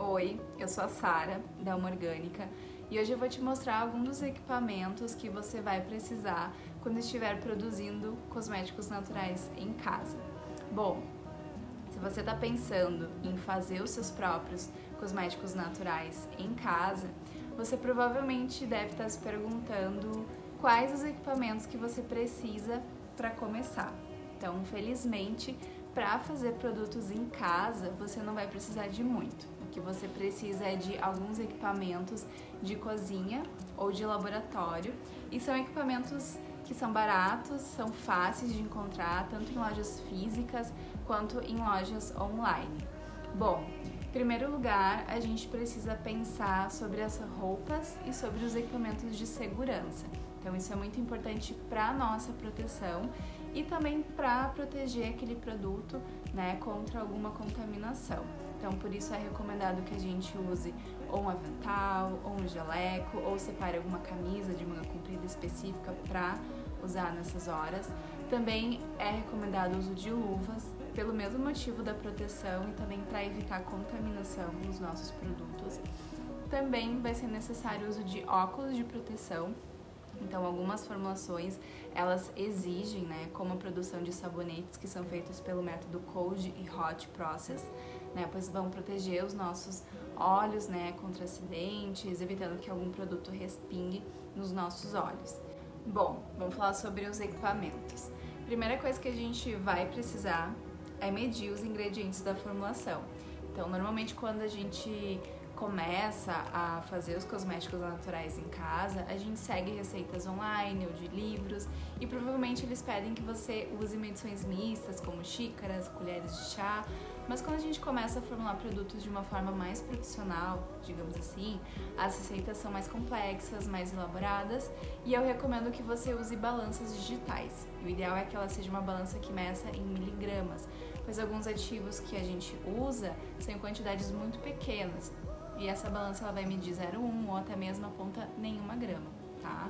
Oi, eu sou a Sara, da Uma Orgânica, e hoje eu vou te mostrar alguns dos equipamentos que você vai precisar quando estiver produzindo cosméticos naturais em casa. Bom, se você está pensando em fazer os seus próprios cosméticos naturais em casa, você provavelmente deve estar se perguntando quais os equipamentos que você precisa para começar. Então, felizmente, para fazer produtos em casa, você não vai precisar de muito. O que você precisa é de alguns equipamentos de cozinha ou de laboratório, e são equipamentos que são baratos, são fáceis de encontrar, tanto em lojas físicas quanto em lojas online. Bom, em primeiro lugar, a gente precisa pensar sobre as roupas e sobre os equipamentos de segurança. Então isso é muito importante para a nossa proteção e também para proteger aquele produto, né, contra alguma contaminação. Então por isso é recomendado que a gente use ou um avental, ou um jaleco, ou separe alguma camisa de manga comprida específica para usar nessas horas. Também é recomendado o uso de luvas, pelo mesmo motivo da proteção e também para evitar contaminação nos nossos produtos. Também vai ser necessário o uso de óculos de proteção. Então, algumas formulações, elas exigem, né, como a produção de sabonetes que são feitos pelo método Cold e Hot Process, né, pois vão proteger os nossos olhos, né, contra acidentes, evitando que algum produto respingue nos nossos olhos. Bom, vamos falar sobre os equipamentos. Primeira coisa que a gente vai precisar é medir os ingredientes da formulação. Então, normalmente quando a gente começa a fazer os cosméticos naturais em casa, a gente segue receitas online ou de livros e provavelmente eles pedem que você use medições mistas, como xícaras, colheres de chá, mas quando a gente começa a formular produtos de uma forma mais profissional, digamos assim, as receitas são mais complexas, mais elaboradas e eu recomendo que você use balanças digitais. O ideal é que ela seja uma balança que meça em miligramas, pois alguns aditivos que a gente usa são em quantidades muito pequenas. E essa balança ela vai medir 0,1 ou até mesmo aponta nenhuma grama, tá?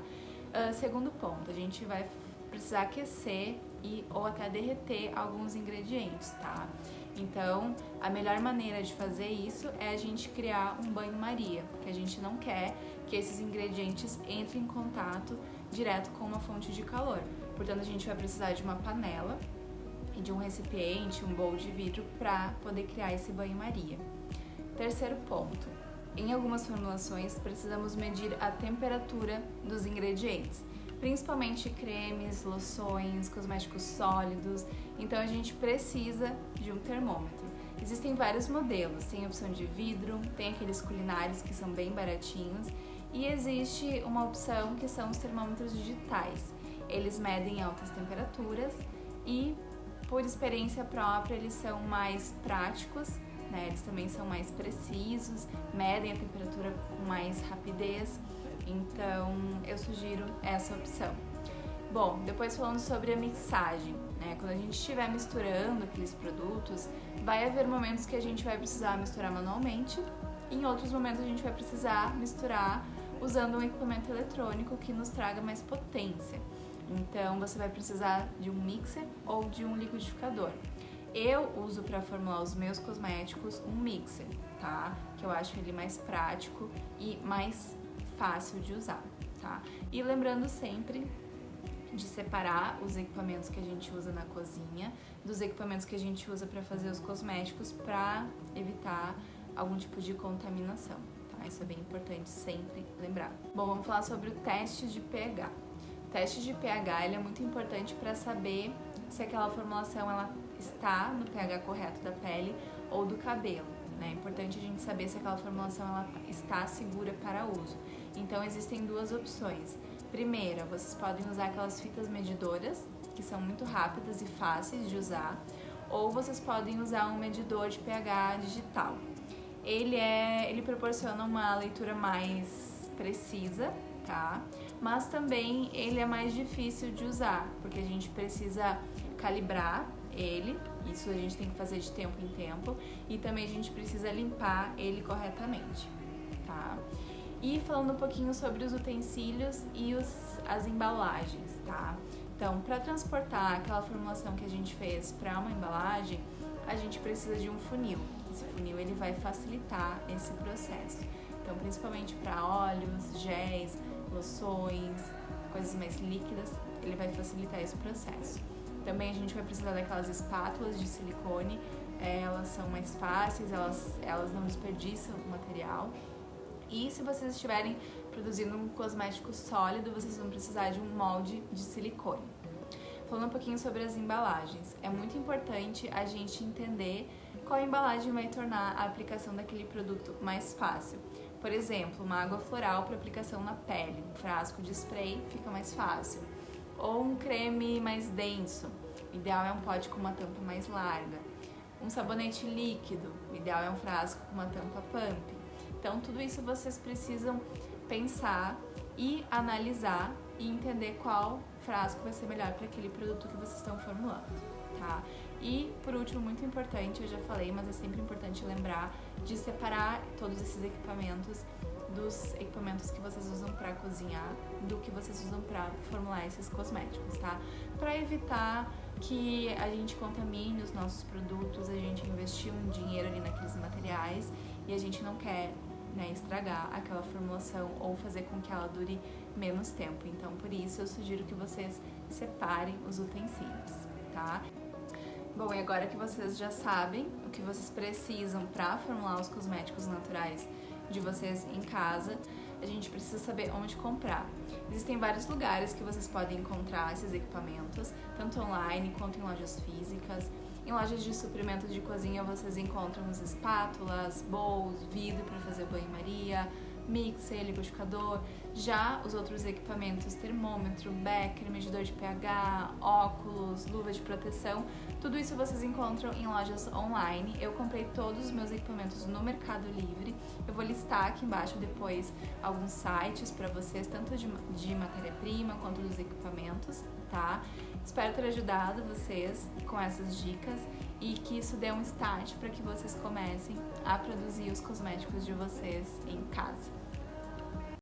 Segundo ponto, a gente vai precisar aquecer ou até derreter alguns ingredientes, tá? Então, a melhor maneira de fazer isso é a gente criar um banho-maria, porque a gente não quer que esses ingredientes entrem em contato direto com uma fonte de calor. Portanto, a gente vai precisar de uma panela e de um recipiente, um bowl de vidro para poder criar esse banho-maria. Terceiro ponto, em algumas formulações precisamos medir a temperatura dos ingredientes, principalmente cremes, loções, cosméticos sólidos, então a gente precisa de um termômetro. Existem vários modelos, tem a opção de vidro, tem aqueles culinários que são bem baratinhos e existe uma opção que são os termômetros digitais. Eles medem altas temperaturas e, por experiência própria, eles são mais práticos, né? Eles também são mais precisos, medem a temperatura com mais rapidez, então eu sugiro essa opção. Bom, depois falando sobre a mixagem, né? Quando a gente estiver misturando aqueles produtos, vai haver momentos que a gente vai precisar misturar manualmente, e em outros momentos a gente vai precisar misturar usando um equipamento eletrônico que nos traga mais potência. Então você vai precisar de um mixer ou de um liquidificador. Eu uso para formular os meus cosméticos um mixer, tá? Que eu acho ele mais prático e mais fácil de usar, tá? E lembrando sempre de separar os equipamentos que a gente usa na cozinha dos equipamentos que a gente usa para fazer os cosméticos para evitar algum tipo de contaminação, tá? Isso é bem importante sempre lembrar. Bom, vamos falar sobre o teste de pH. O teste de pH ele é muito importante para saber se aquela formulação ela está no pH correto da pele ou do cabelo, né? É importante a gente saber se aquela formulação ela está segura para uso. Então existem duas opções. Primeira, vocês podem usar aquelas fitas medidoras, que são muito rápidas e fáceis de usar, ou vocês podem usar um medidor de pH digital. Ele proporciona uma leitura mais precisa, tá? Mas também ele é mais difícil de usar, porque a gente precisa calibrar ele, isso a gente tem que fazer de tempo em tempo, e também a gente precisa limpar ele corretamente, tá? E falando um pouquinho sobre os utensílios e as embalagens, tá? Então, para transportar aquela formulação que a gente fez para uma embalagem, a gente precisa de um funil. Esse funil ele vai facilitar esse processo. Então, principalmente para óleos, géis, loções, coisas mais líquidas, ele vai facilitar esse processo. Também a gente vai precisar daquelas espátulas de silicone, elas são mais fáceis, elas não desperdiçam o material. E se vocês estiverem produzindo um cosmético sólido, vocês vão precisar de um molde de silicone. Falando um pouquinho sobre as embalagens, é muito importante a gente entender qual embalagem vai tornar a aplicação daquele produto mais fácil. Por exemplo, uma água floral para aplicação na pele, um frasco de spray fica mais fácil. Ou um creme mais denso, o ideal é um pote com uma tampa mais larga. Um sabonete líquido, o ideal é um frasco com uma tampa pump. Então, tudo isso vocês precisam pensar e analisar e entender qual frasco vai ser melhor para aquele produto que vocês estão formulando, tá? E, por último, muito importante, eu já falei, mas é sempre importante lembrar de separar todos esses equipamentos dos equipamentos que vocês usam para cozinhar, do que vocês usam para formular esses cosméticos, tá? Para evitar que a gente contamine os nossos produtos, a gente investiu um dinheiro ali naqueles materiais e a gente não quer, né, estragar aquela formulação ou fazer com que ela dure menos tempo. Então, por isso, eu sugiro que vocês separem os utensílios, tá? Bom, e agora que vocês já sabem o que vocês precisam para formular os cosméticos naturais de vocês em casa, a gente precisa saber onde comprar. Existem vários lugares que vocês podem encontrar esses equipamentos, tanto online quanto em lojas físicas. Em lojas de suprimentos de cozinha vocês encontram as espátulas, bowls, vidro para fazer banho-maria, mixer, liquidificador. Já os outros equipamentos, termômetro, becker, medidor de pH, óculos, luva de proteção, tudo isso vocês encontram em lojas online. Eu comprei todos os meus equipamentos no Mercado Livre. Eu vou listar aqui embaixo depois alguns sites para vocês, tanto de matéria-prima quanto dos equipamentos, tá? Espero ter ajudado vocês com essas dicas e que isso dê um start para que vocês comecem a produzir os cosméticos de vocês em casa.